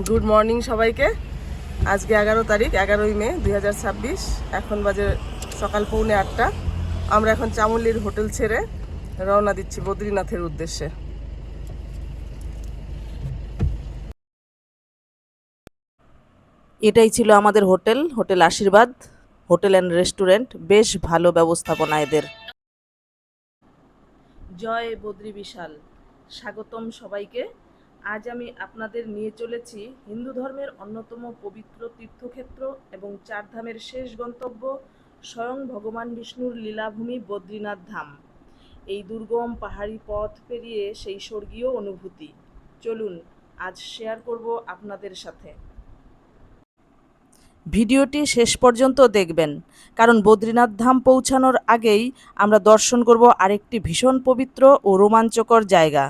Good morning সবাইকে। আজকে 11 তারিখ, 11ই মে 2026। এখন বাজে সকাল 7:45। আমরা এখন চামুলির হোটেল ছেড়ে রওনা দিচ্ছি বদ্রীনাথের উদ্দেশ্যে। এটাই ছিল আমাদের হোটেল আশীর্বাদ হোটেল অ্যান্ড রেস্টুরেন্ট। বেশ ভালো ব্যবস্থাপনা এদের। জয় বদ্রী বিশাল, স্বাগতম সবাইকে। আজ আমি আপনাদের নিয়ে চলেছি হিন্দু ধর্মের অন্যতম পবিত্র তীর্থক্ষেত্র এবং চারধামের শেষ গন্তব্য স্বয়ং ভগবান বিষ্ণুর লীলাভূমি বদ্রীনাথ ধাম। এই দুর্গম পাহাড়ি পথ পেরিয়ে সেই স্বর্গীয় অনুভূতি চলুন আজ শেয়ার করব আপনাদের সাথে। ভিডিওটি শেষ পর্যন্ত দেখবেন, কারণ বদ্রীনাথ ধাম পৌঁছানোর আগেই আমরা দর্শন করব আরেকটি ভীষণ পবিত্র ও রোমাঞ্চকর জায়গা।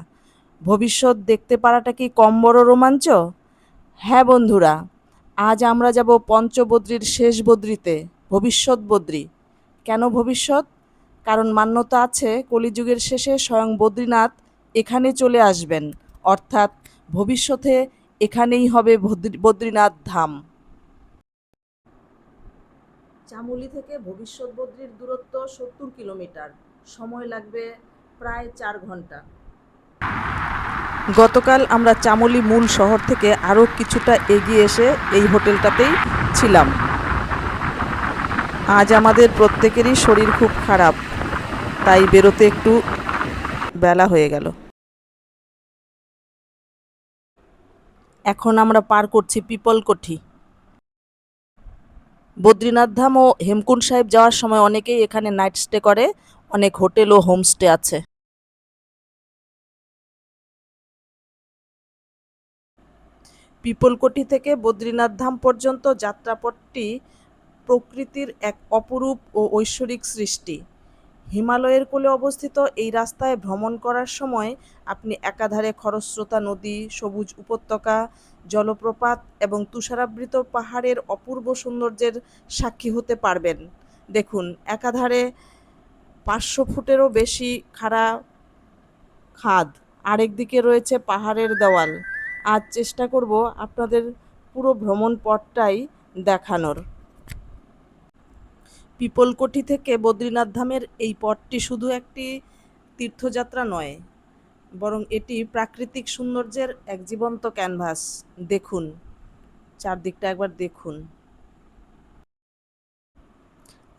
ভবিষ্যৎ দেখতে পারাটা কি কম বড় রোমাঞ্চ? হ্যাঁ বন্ধুরা, আজ আমরা যাব পঞ্চবদ্রীর শেষ বদ্রীতে, ভবিষ্যৎ বদ্রী। কেন ভবিষ্যৎ? কারণ মান্যতা আছে কলিযুগের শেষে স্বয়ং বদ্রীনাথ এখানে চলে আসবেন, অর্থাৎ ভবিষ্যতে এখানেই হবে বদ্রীনাথ ধাম। চামুলি থেকে ভবিষ্যৎ বদ্রীর দূরত্ব 70 কিলোমিটার। সময় লাগবে প্রায় 4 ঘন্টা। গতকাল আমরা চামুলি মূল শহর থেকে আরও কিছুটা এগিয়ে এসে এই হোটেলটাতেই ছিলাম। আজ আমাদের প্রত্যেকেরই শরীর খুব খারাপ, তাই বেরোতে একটু বেলা হয়ে গেল। এখন আমরা পার করছি পিপলকঠি। বদ্রীনাথ ধাম ও হেমকুণ্ড সাহেব যাওয়ার সময় অনেকেই এখানে নাইট স্টে করে। অনেক হোটেল ও হোমস্টে আছে। পিপলকঠি থেকে বদ্রীনাথ ধাম পর্যন্ত যাত্রাপথটি প্রকৃতির এক অপরূপ ও ঐশ্বরিক সৃষ্টি। হিমালয়ের কোলে অবস্থিত এই রাস্তায় ভ্রমণ করার সময় আপনি একাধারে খরস্রোতা নদী, সবুজ উপত্যকা, জলপ্রপাত এবং তুষারাবৃত পাহাড়ের অপূর্ব সৌন্দর্যের সাক্ষী হতে পারবেন। দেখুন, একাধারে 500 ফুটেরও বেশি খাড়া খাদ, আরেকদিকে রয়েছে পাহাড়ের দেওয়াল। আজ চেষ্টা করব আপনাদের পুরো ভ্রমণ পথটাই দেখানোর। পিপলকঠি থেকে বদ্রীনাথ ধামের এই পথটি শুধু একটি তীর্থযাত্রা নয়, বরং এটি প্রাকৃতিক সৌন্দর্যের এক জীবন্ত ক্যানভাস। দেখুন, চারদিকটা একবার দেখুন।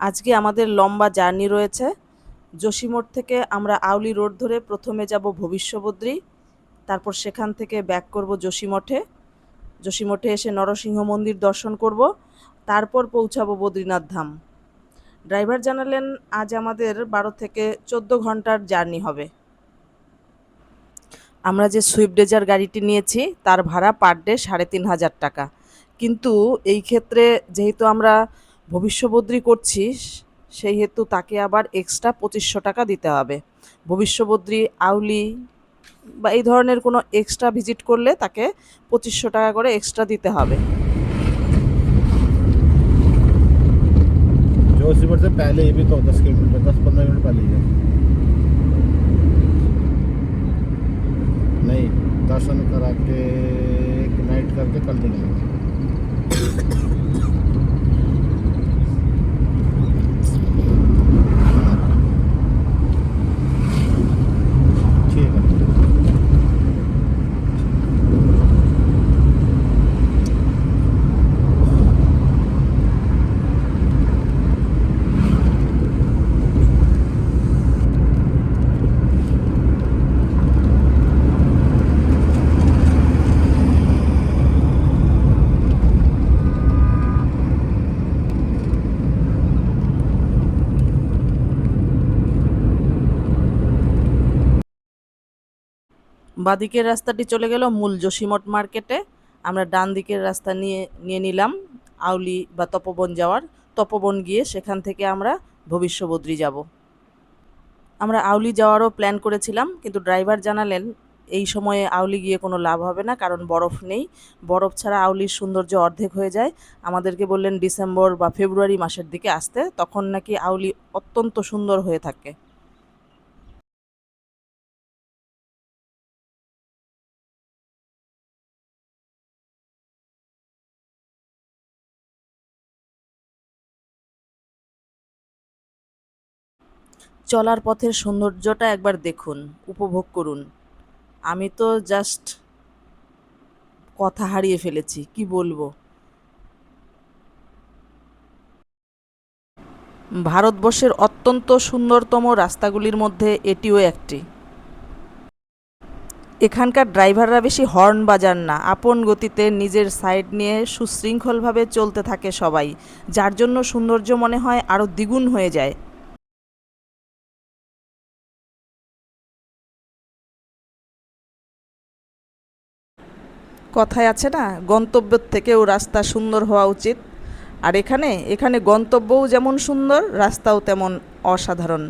আজকে আমাদের লম্বা জার্নি রয়েছে। যোশীমঠ থেকে আমরা আউলি রোড ধরে প্রথমে যাব ভবিষ্যবদ্রী, তারপর সেখান থেকে ব্যাক করব যোশীমঠে। যোশীমঠে এসে নরসিংহ মন্দির দর্শন করব, তারপর পৌঁছাবো বদ্রীনাথ ধাম। ড্রাইভার জানালেন আজ আমাদের 12 থেকে 14 ঘন্টার জার্নি হবে। আমরা যে সুইফট ডিজায়ার গাড়িটি নিয়েছি তার ভাড়া পার ডে 3,500 টাকা। কিন্তু এই ক্ষেত্রে যেহেতু আমরা ভবিষ্যবদ্রী করছি, সেই হেতু তাকে আবার এক্সট্রা 2500 টাকা দিতে হবে। ভবিষ্যবদ্রী, আউলি বা এই ধরনের কোনো এক্সট্রা ভিজিট করলে তাকে 2500 টাকা করে এক্সট্রা দিতে হবে। जोशीमठ से पहले ही भी तो 10 किलोमीटर 10-15 मिनट पहले ही है। नहीं, दर्शन करा के एक नाइट करके कल निकलेंगे। ठीक है। বাঁদিকের রাস্তাটি চলে গেল মূল যোশীমঠ মার্কেটে। আমরা ডান দিকের রাস্তা নিয়ে নিলাম আউলি বা তপোবন যাওয়ার। তপোবন গিয়ে সেখান থেকে আমরা ভবিষ্যবদ্রী যাব। আমরা আউলি যাওয়ারও প্ল্যান করেছিলাম, কিন্তু ড্রাইভার জানালেন এই সময়ে আউলি গিয়ে কোনো লাভ হবে না, কারণ বরফ নেই। বরফ ছাড়া আউলির সৌন্দর্য অর্ধেক হয়ে যায়। আমাদেরকে বললেন ডিসেম্বর বা ফেব্রুয়ারি মাসের দিকে আসতে, তখন নাকি আউলি অত্যন্ত সুন্দর হয়ে থাকে। চলার পথের সৌন্দর্যটা একবার দেখুন, উপভোগ করুন। আমি তো জাস্ট কথা হারিয়ে ফেলেছি, কি বলবো। ভারতবর্ষের অত্যন্ত সুন্দরতম রাস্তাগুলির মধ্যে এটিও একটি। এখানকার ড্রাইভাররা বেশি হর্ন বাজান না, আপন গতিতে নিজের সাইড নিয়ে সুশৃঙ্খলভাবে চলতে থাকে সবাই, যার জন্য সৌন্দর্য মনে হয় আরও দ্বিগুণ হয়ে যায়। কথায় আছে না, গন্তব্যের থেকেও রাস্তা সুন্দর হওয়া উচিত। আর এখানে এখানে গন্তব্যও যেমন সুন্দর, রাস্তাও তেমন অসাধারণ।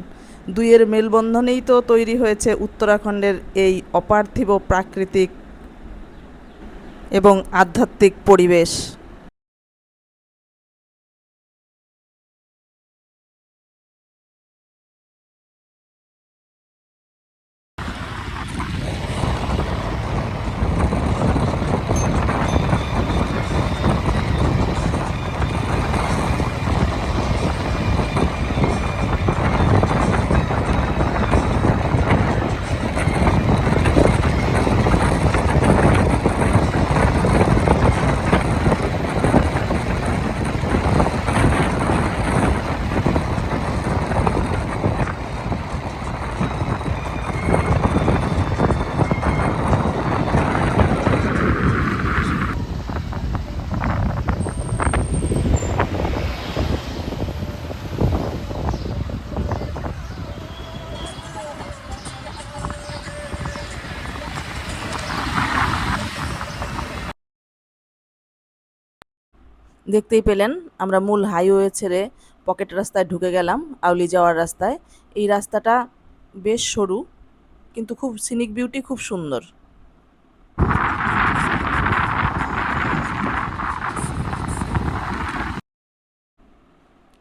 দুইয়ের মেলবন্ধনেই তো তৈরি হয়েছে উত্তরাখণ্ডের এই অপার্থিব প্রাকৃতিক এবং আধ্যাত্মিক পরিবেশ। দেখতেই পেলেন, আমরা মূল হাইওয়ে ছেড়ে পকেট রাস্তায় ঢুকে গেলাম, আউলি যাওয়ার রাস্তায়। এই রাস্তাটা বেশ সরু, কিন্তু খুব সিনিক বিউটি, খুব সুন্দর।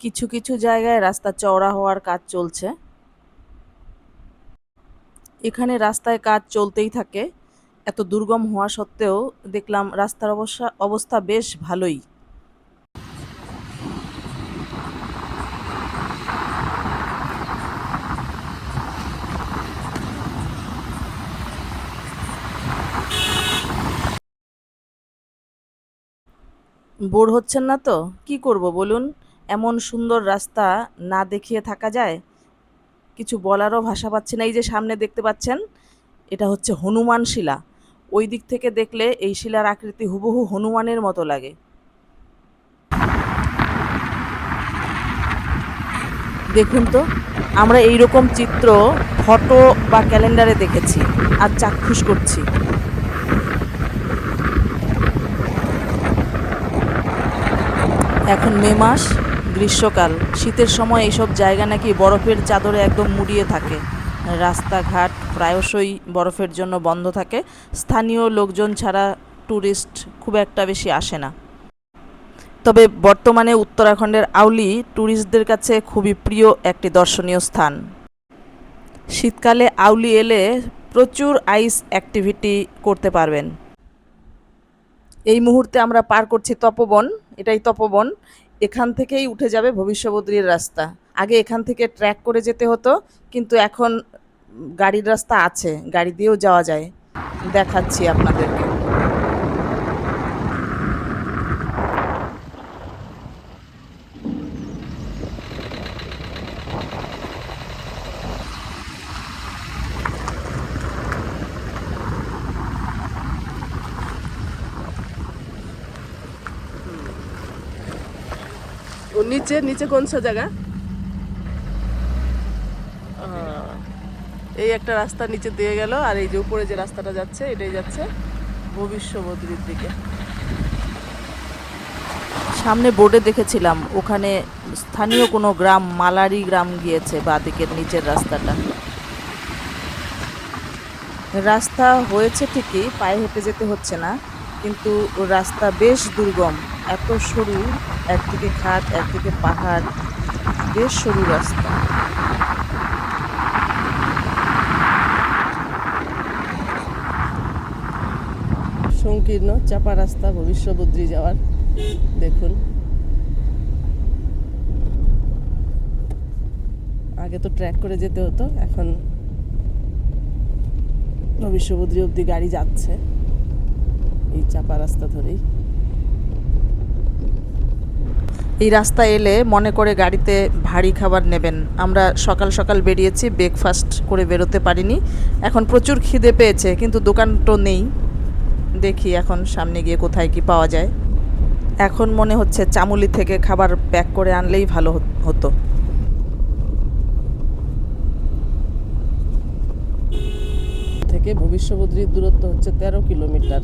কিছু কিছু জায়গায় রাস্তা চওড়া হওয়ার কাজ চলছে। এখানে রাস্তায় কাজ চলতেই থাকে, এত দুর্গম হওয়া সত্ত্বেও দেখলাম রাস্তার অবস্থা বেশ ভালোই। বোর হচ্ছেন না তো? কি করব বলুন, এমন সুন্দর রাস্তা না দেখিয়ে থাকা যায়? কিছু বলারও ভাষা পাচ্ছি না। এই যে সামনে দেখতে পাচ্ছেন, এটা হচ্ছে হনুমান শিলা। ওই দিক থেকে দেখলে এই শিলার আকৃতি হুবহু হনুমানের মতো লাগে। দেখুন তো, আমরা এই রকম চিত্র ফটো বা ক্যালেন্ডারে দেখেছি, আর চাক্ষুষ করছি। এখন মে মাস, গ্রীষ্মকাল, শীতের সময় এইসব জায়গা নাকি বরফের চাদরে একদম মুড়িয়ে থাকে। রাস্তাঘাট প্রায়শই বরফের জন্য বন্ধ থাকে, স্থানীয় লোকজন ছাড়া ট্যুরিস্ট খুব একটা বেশি আসে না। তবে বর্তমানে উত্তরাখণ্ডের আউলি ট্যুরিস্টদের কাছে খুবই প্রিয় একটি দর্শনীয় স্থান। শীতকালে আউলি এলে প্রচুর আইস অ্যাক্টিভিটি করতে পারবেন। এই মুহূর্তে আমরা পার করছি তপবন, এটাই তপবন। এখান থেকেই উঠে যাবে ভবিষ্যবদ্রীর রাস্তা। আগে এখান থেকে ট্র্যাক করে যেতে হতো, কিন্তু এখন গাড়ির রাস্তা আছে, গাড়ি দিয়েও যাওয়া যায়। দেখাচ্ছি আপনাদেরকে। ও নিচে নিচে কোন সা জায়গা? এই একটা রাস্তা নিচে দিয়ে গেল, আর এই যে উপরে যে রাস্তাটা যাচ্ছে এটাই যাচ্ছে ভবিষ্যবদ্রীর দিকে। সামনে বোর্ডে দেখেছিলাম ওখানে স্থানীয় কোনো গ্রাম, মালারি গ্রাম গিয়েছে বাঁদিকের নিচের রাস্তাটা। রাস্তা হয়েছে ঠিকই, পায়ে হেঁটে যেতে হচ্ছে না, কিন্তু রাস্তা বেশ দুর্গম, এত সরু, একদিকে খাদ একদিকে পাহাড়, বেশ সরু রাস্তা। সংকীর্ণ চাপা রাস্তা ভবিষ্যবদ্রী যাওয়ার। দেখুন, আগে তো ট্র্যাক করে যেতে হতো, এখন ভবিষ্যবদ্রী অবধি গাড়ি যাচ্ছে এই চাপা রাস্তা ধরেই। এই রাস্তা এলে মনে করে গাড়িতে ভারী খাবার নেবেন। আমরা সকাল সকাল বেরিয়েছি, ব্রেকফাস্ট করে বেরোতে পারিনি। এখন প্রচুর খিদে পেয়েছে, কিন্তু দোকান তো নেই। দেখি এখন সামনে গিয়ে কোথায় কি পাওয়া যায়। এখন মনে হচ্ছে চামুলি থেকে খাবার প্যাক করে আনলেই ভালো হতো। থেকে ভবিষ্যবদ্রীর দূরত্ব হচ্ছে 13 কিলোমিটার।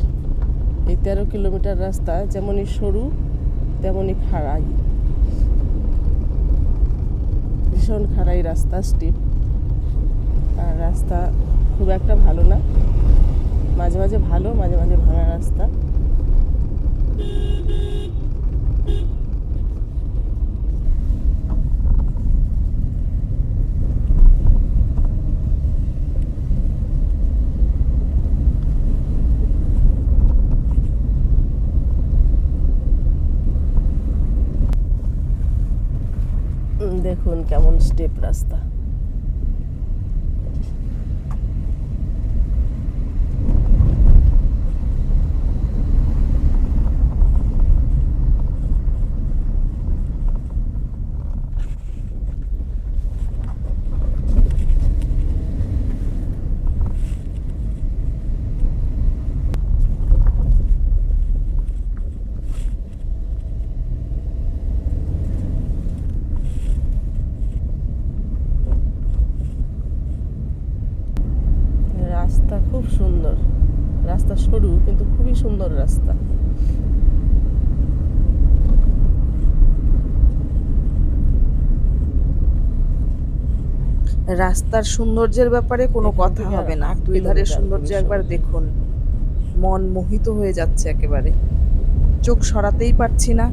এই 13 কিলোমিটার রাস্তা যেমনই সরু তেমনই খাড়াই, ভীষণ খাড়াই রাস্তা, স্টিপ। আর রাস্তা খুব একটা ভালো না, মাঝে মাঝে ভালো, মাঝে মাঝে ভাঙা রাস্তা। দেখুন কেমন স্টেপ রাস্তা। রাস্তা খুব সুন্দর, রাস্তা সরু কিন্তু খুবই সুন্দর রাস্তা। রাস্তার সৌন্দর্যের ব্যাপারে কোনো এখান কথা থেকে আর হবে না, 8 দুই ধারের কিলোমিটার সৌন্দর্য একবার ভবিষ্যবদ্রী। দেখুন। মন মোহিত হয়ে যাচ্ছে একেবারে, চোখ সরাতেই পারছি না।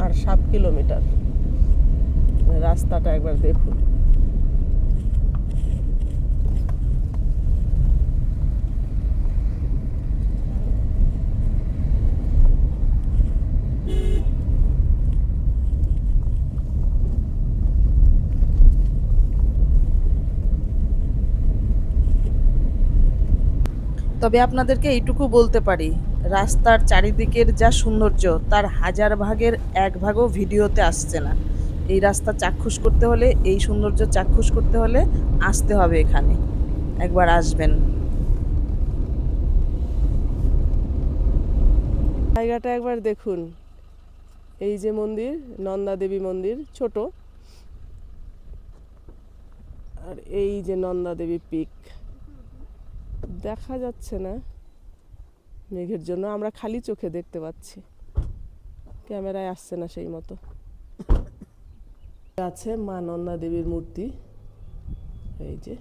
আর 7 কিলোমিটার, রাস্তাটা একবার দেখুন। তবে আপনাদেরকে এইটুকু বলতে পারি, রাস্তার চারিদিকের যা সৌন্দর্য তার 1000 ভাগের 1 ভাগও ভিডিওতে আসছে না। এই রাস্তা চাক্ষুষ করতে হলে, এই সৌন্দর্য চাক্ষুষ করতে হলে আসতে হবে এখানে। একবার আসবেন। জায়গাটা একবার দেখুন। এই যে মন্দির, নন্দা দেবী মন্দির, ছোট। আর এই যে নন্দা দেবী পিক, দেখা যাচ্ছে না মেঘের জন্য, আমরা খালি চোখে দেখতে পাচ্ছি, ক্যামেরায় আসছে না সেই মতো। আছে মা নন্দা দেবীর মূর্তি, এই যে।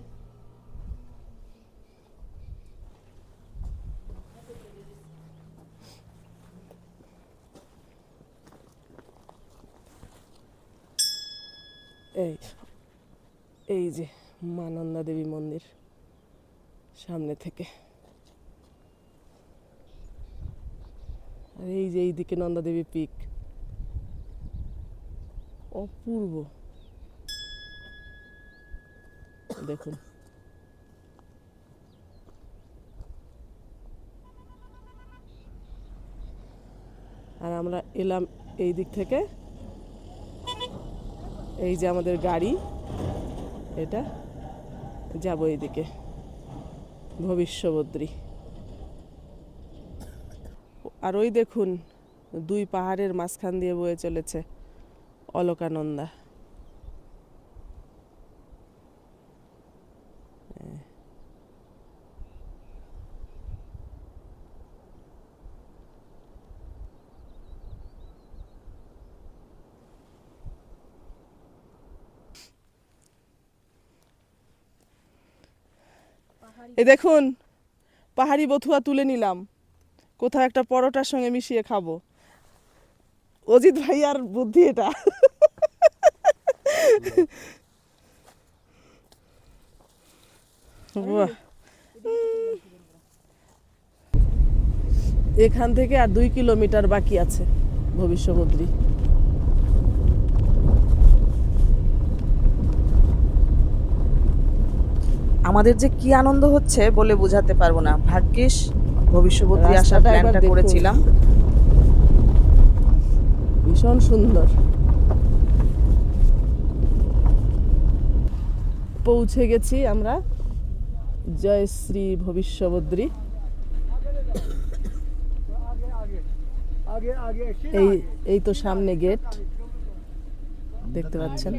এই এই যে মা নন্দা দেবী মন্দির সামনে থেকে। আর এই যে এইদিকে নন্দা দেবী পিক, অপূর্ব দেখুন। আর আমরা এলাম এই দিক থেকে, এই যে আমাদের গাড়ি, এটা যাব এইদিকে ভবিষ্যবদ্রী। আর ওই দেখুন 2 পাহাড়ের মাঝখান দিয়ে বয়ে চলেছে অলকানন্দা। এই দেখুন পাহাড়ি বথুয়া তুলে নিলাম, কোথাও একটা পরোটার সঙ্গে মিশিয়ে খাবো। অজিত ভাই আর বুদ্ধি এটা। বাহ। এখান থেকে আর 2 কিলোমিটার বাকি আছে ভবিষ্যবদ্রী। আমাদের যে কি আনন্দ হচ্ছে বলে বোঝাতে পারবো না। ভাগ্যিস ভবিষ্যবদ্রী আসার রাস্তাটা একবার প্ল্যানটা দেখুন। করেছিলাম। ভীষণ সুন্দর। পৌঁছে গেছি আমরা জয়শ্রী ভবিষ্যবদ্রী। এই এই তো সামনে গেট দেখতে পাচ্ছেন।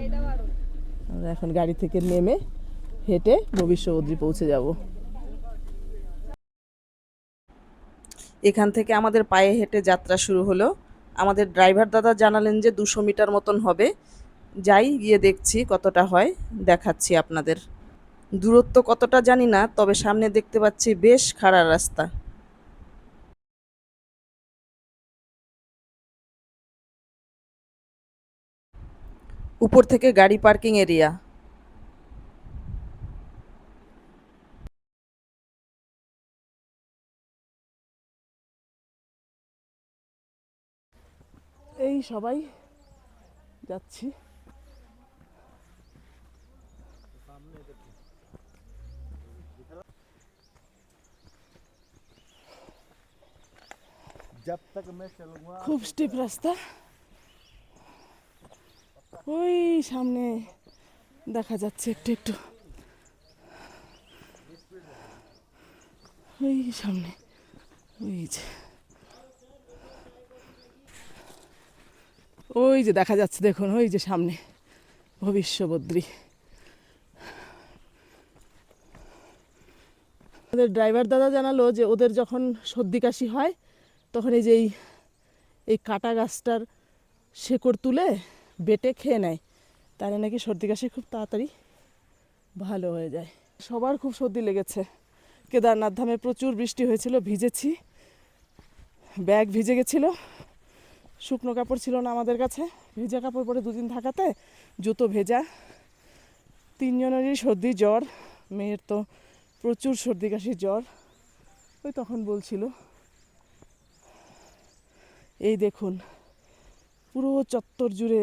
আমরা এখন গাড়ি থেকে নেমে হেঁটে ভবিষ্যবদ্রী পৌঁছে যাব। এখান থেকে আমাদের পায়ে হেঁটে যাত্রা শুরু হলো। আমাদের ড্রাইভার দাদা জানালেন যে 200 মিটার মতন হবে। যাই গিয়ে দেখছি কতটা হয়, দেখাচ্ছি আপনাদের। দূরত্ব কতটা জানি না, তবে সামনে দেখতে পাচ্ছি বেশ খাড়া রাস্তা। উপর থেকে গাড়ি পার্কিং এরিয়া। এই সবাই যাচ্ছি। जब तक मैं चलूंगा খুব স্টিপ রাস্তা। ওই সামনে দেখা যাচ্ছে একটু একটু, ওই সামনে, ওই যে ওই যে দেখা যাচ্ছে দেখুন, ওই যে সামনে ভবিষ্যবদ্রী। আমাদের ড্রাইভার দাদা জানালো যে ওদের যখন সর্দি কাশি হয় তখন এই যে এই কাটা গাছটার শেকড় তুলে বেটে খেয়ে নেয়, তাহলে নাকি সর্দি কাশি খুব তাড়াতাড়ি ভালো হয়ে যায়। সবার খুব সর্দি লেগেছে। কেদারনাথ ধামে প্রচুর বৃষ্টি হয়েছিল, ভিজেছি, ব্যাগ ভিজে গেছিলো, শুকনো কাপড় ছিল না আমাদের কাছে। ভেজা কাপড় পরে 2 দিন থাকাতে জুতো ভেজা। 3 জনেরই সর্দি জ্বর, মেয়ের তো প্রচুর সর্দি কাশি জ্বর। ওই তখন বলছিল। এই দেখুন পুরো চত্বর জুড়ে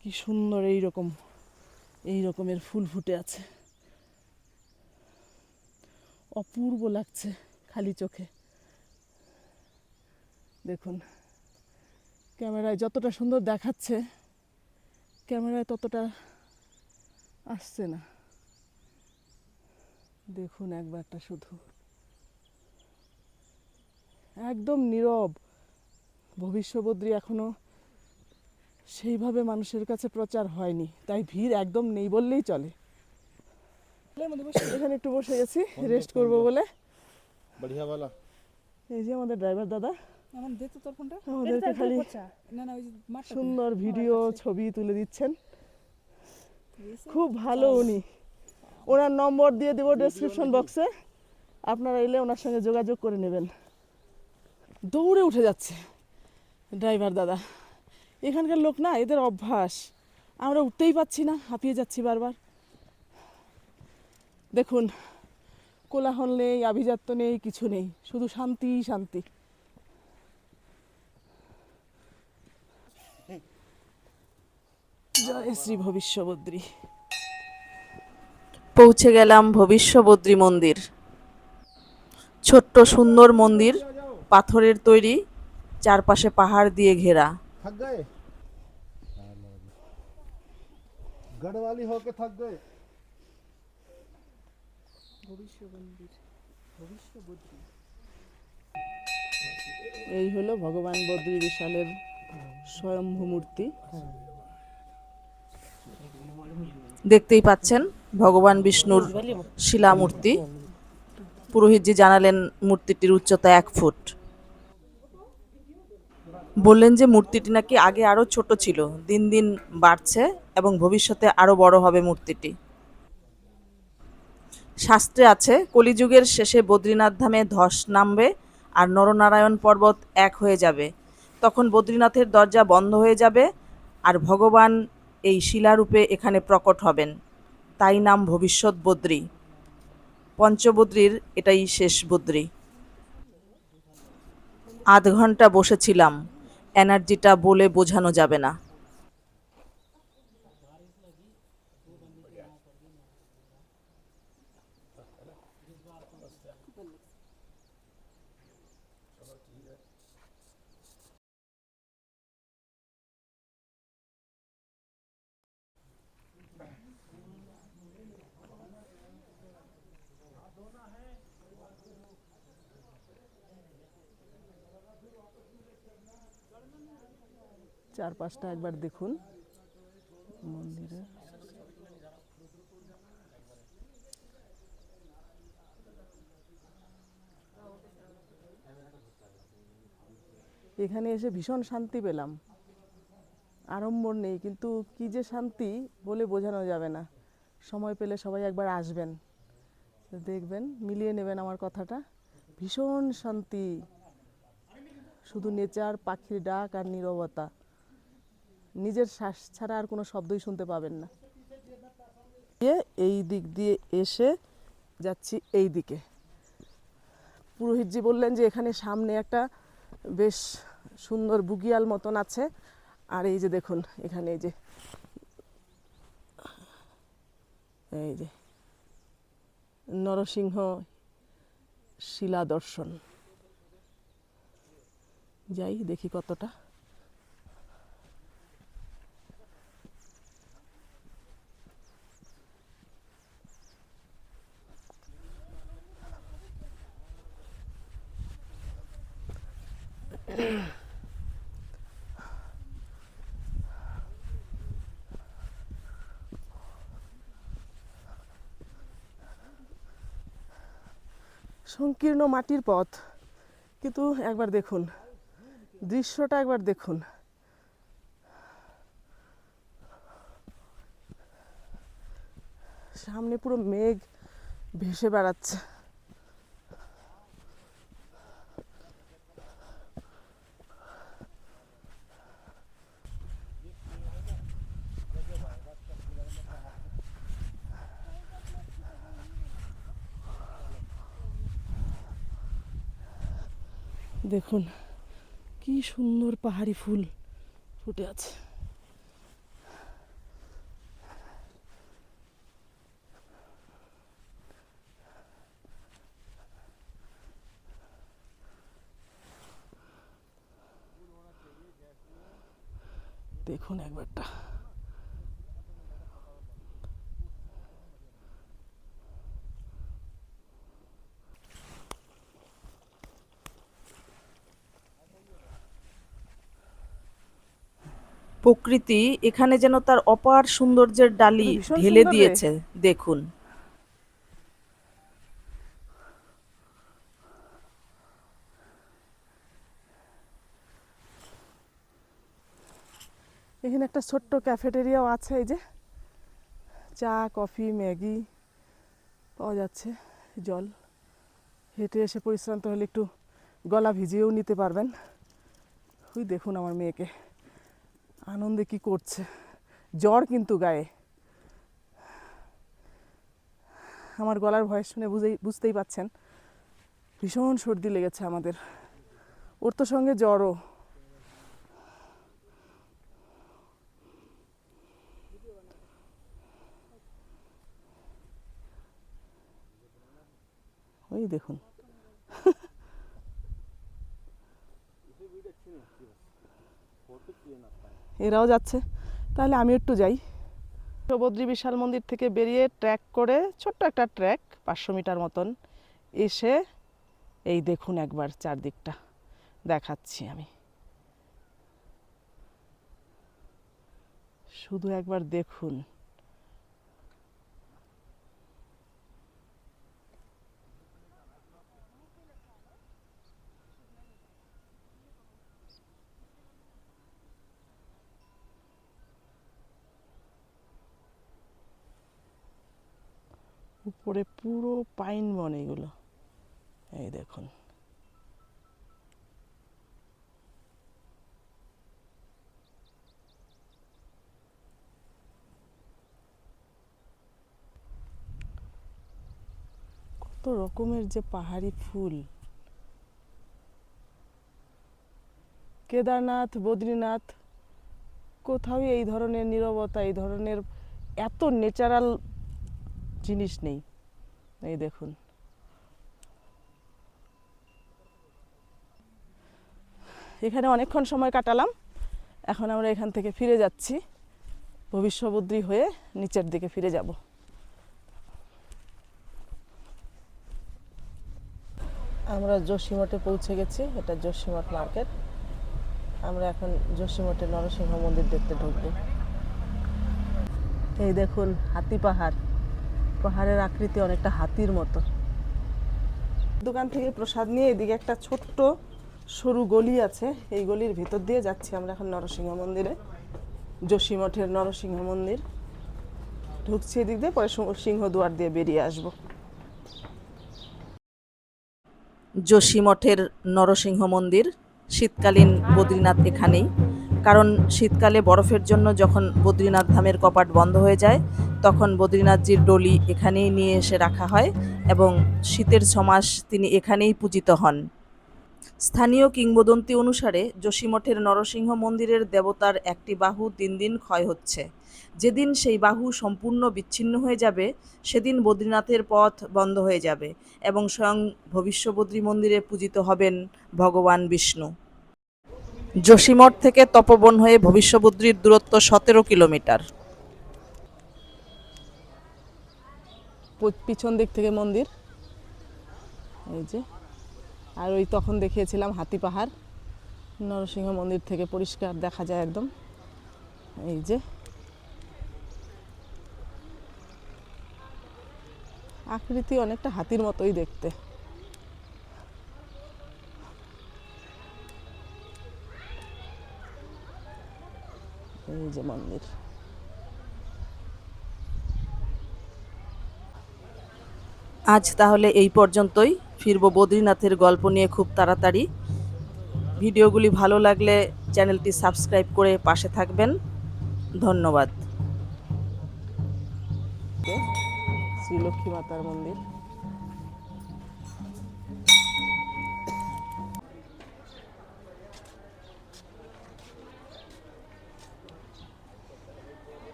কি সুন্দর এই রকমের ফুল ফুটে আছে, অপূর্ব লাগছে খালি চোখে। দেখুন ক্যামেরায় যতটা সুন্দর দেখাচ্ছে, ক্যামেরায় ততটা আসছে না। দেখুন একবারটা শুধু, একদম নীরব। ভবিষ্যবদ্রী এখনো সেইভাবে মানুষের কাছে প্রচার হয়নি, তাই ভিড় একদম নেই বললেই চলে। এখানে একটু বসে গেছি রেস্ট করব বলে। बढ़िया वाला এই যে আমাদের ড্রাইভার দাদা আমাদেরকে খালি সুন্দর ভিডিও ছবি তুলে দিচ্ছেন, খুব ভালো উনি। ওনার নম্বর দিয়ে দেবো ডেসক্রিপশন বক্সে, আপনারা এলে ওনার সঙ্গে যোগাযোগ করে নেবেন। দৌড়ে উঠে যাচ্ছে ড্রাইভার দাদা। এখানকার লোক না, এদের অভ্যাস, আমরা উঠতেই পাচ্ছি না, হাঁপিয়ে যাচ্ছি বারবার। দেখুন কোলাহল নেই, আভিজাত্য নেই, কিছু নেই, শুধু শান্তি শান্তি। জয় শ্রী ভবিষ্যবদ্রী। পৌঁছে গেলাম ভবিষ্যবদ্রী মন্দির। ছোট্ট সুন্দর মন্দির, পাথরের তৈরি, চারপাশে পাহাড় দিয়ে ঘেরা। थक गए गढ़ वाली होके थक गए এই হলো ভগবান বদ্রী বিশালের স্বয়ম্ভু মূর্তি। দেখতেই পাচ্ছেন ভগবান বিষ্ণুর শিলা মূর্তি। পুরোহিতজি জানালেন মূর্তিটির উচ্চতা 1 ফুট। বললেন যে মূর্তিটি নাকি আগে আরো ছোট ছিল, দিন দিন বাড়ছে এবং ভবিষ্যতে আরো বড় হবে মূর্তিটি। শাস্ত্রে আছে কলিযুগের শেষে বদ্রীনাথ ধামে ধস নামবে আর নরনারায়ণ পর্বত এক হয়ে যাবে। তখন বদ্রীনাথের দরজা বন্ধ হয়ে যাবে আর ভগবান এই শিলারূপে এখানে প্রকট হবেন। তাই নাম ভবিষ্যৎ বদ্রী। পঞ্চবদ্রীর এটাই শেষ বদ্রী। আধ ঘন্টা বসেছিলাম, এনার্জিটা বলে বোঝানো যাবে না। চারপাশটা একবার দেখুন মন্দিরে। এখানে এসে ভীষণ শান্তি পেলাম। আড়ম্বর নেই, কিন্তু কি যে শান্তি বলে বোঝানো যাবে না। সময় পেলে সবাই একবার আসবেন, দেখবেন, মিলিয়ে নেবেন আমার কথাটা। ভীষণ শান্তি, শুধু নেচার, পাখির ডাক আর নীরবতা। নিজের শ্বাস ছাড়া আর কোনো শব্দই শুনতে পাবেন না। এই দিক দিয়ে এসে যাচ্ছি এই দিকে। পুরোহিতজি বললেন যে এখানে সামনে একটা বেশ সুন্দর বুগিয়াল মতন আছে। আর এই যে দেখুন এখানে এই যে নরসিংহ শিলা দর্শন। যাই দেখি কতটা। সংকীর্ণ মাটির পথ, কিন্তু একবার দেখুন দৃশ্যটা, একবার দেখুন। সামনে পুরো মেঘ ভেসে বেড়াচ্ছে। দেখুন কি সুন্দর পাহাড়ি ফুল ফুটে আছে। দেখুন একবারটা। প্রকৃতি এখানে যেন তার অপার সৌন্দর্যের ডালি ভীষণ ঢেলে সুন্দর রে। দিয়েছে, দেখুন। এখানে একটা ছোট্ট ক্যাফেটেরিয়াও আছে, এই যে চা, কফি, ম্যাগি পাওয়া যাচ্ছে, জল। হেঁটে এসে পরিশ্রান্ত হলে একটু গলা ভিজিয়েও নিতে পারবেন। ওই দেখুন আমার মেয়েকে আনন্দে কি করছে, জ্বর কিন্তু গায়ে। আমার গলার ভয়েস শুনে বুঝতেই পাচ্ছেন ভীষণ সর্দি লেগেছে আমাদের। ওর তো সঙ্গে জ্বরও। ওই দেখুন এরাও যাচ্ছে, তাহলে আমি একটু যাই। বদ্রী বিশাল মন্দির থেকে বেরিয়ে ট্র্যাক করে, ছোট্ট একটা ট্র্যাক 500 মিটার মতন, এসে এই দেখুন একবার চারদিকটা দেখাচ্ছি আমি। শুধু একবার দেখুন। উপরে পুরো পাইন বন এগুলো, এই দেখুন। কত রকমের যে পাহাড়ি ফুল। কেদারনাথ, বদ্রীনাথ, কোথাও এই ধরনের নীরবতা, এই ধরনের এত ন্যাচারাল জিনিস নেই। এই দেখুন, এখানে অনেকক্ষণ সময় কাটালাম। এখন আমরা এখান থেকে ফিরে যাচ্ছি, ভবিষ্যবদ্রী হয়ে নিচের দিকে ফিরে যাব। আমরা যোশীমঠে পৌঁছে গেছি। এটা যোশীমঠ মার্কেট। আমরা এখন যোশীমঠের নরসিংহ মন্দির দেখতে ঢুকবো। এই দেখুন, হাতি পাহাড়, পাহাড়ের আকৃতি অনেকটা হাতির মতো। দোকান থেকে প্রসাদ নিয়ে এদিকে একটা ছোট্ট সরু গলি আছে, এই গলির ভিতর দিয়ে যাচ্ছি আমরা এখন নরসিংহ মন্দিরে। যোশীমঠের নরসিংহ মন্দির ঢুকছি এদিক দিয়ে, পরে সিংহ দুয়ার দিয়ে বেরিয়ে আসবো। যোশীমঠের নরসিংহ মন্দির, শীতকালীন বদ্রীনাথ এখানেই। কারণ শীতকালে বরফের জন্য যখন বদ্রীনাথ ধামের কপাট বন্ধ হয়ে যায়, তখন বদ্রীনাথজির ডলি এখানেই নিয়ে এসে রাখা হয় এবং শীতের 6 মাস তিনি এখানেই পূজিত হন। স্থানীয় কিংবদন্তি অনুসারে যোশীমঠের নরসিংহ মন্দিরের দেবতার একটি বাহু দিন দিন ক্ষয় হচ্ছে। যেদিন সেই বাহু সম্পূর্ণ বিচ্ছিন্ন হয়ে যাবে, সেদিন বদ্রীনাথের পথ বন্ধ হয়ে যাবে এবং স্বয়ং ভবিষ্যবদ্রী মন্দিরে পূজিত হবেন ভগবান বিষ্ণু। যোশীমঠ থেকে তপবন হয়ে ভবিষ্যবদ্রীর দূরত্ব 17 কিলোমিটার। পিছন দিক থেকে মন্দির, এই যে। আর ওই তখন দেখিয়েছিলাম হাতি পাহাড়, নরসিংহ মন্দির থেকে পরিষ্কার দেখা যায় একদম। এই যে আকৃতি অনেকটা হাতির মতোই দেখতে। এই যে মন্দির। আজ তাহলে এই পর্যন্তই। ফিরব বদ্রীনাথের গল্প নিয়ে খুব তাড়াতাড়ি। ভিডিওগুলি ভালো লাগলে চ্যানেলটি সাবস্ক্রাইব করে পাশে থাকবেন। ধন্যবাদ। শ্রী লক্ষ্মী মাতার মন্দির।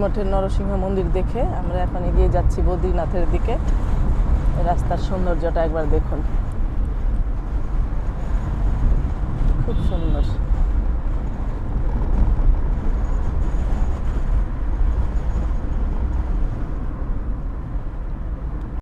মঠের নরসিংহ মন্দির দেখে আমরা এখন এগিয়ে যাচ্ছি বদ্রীনাথের দিকে। রাস্তার সৌন্দর্যটা একবার দেখুন, খুব সুন্দর।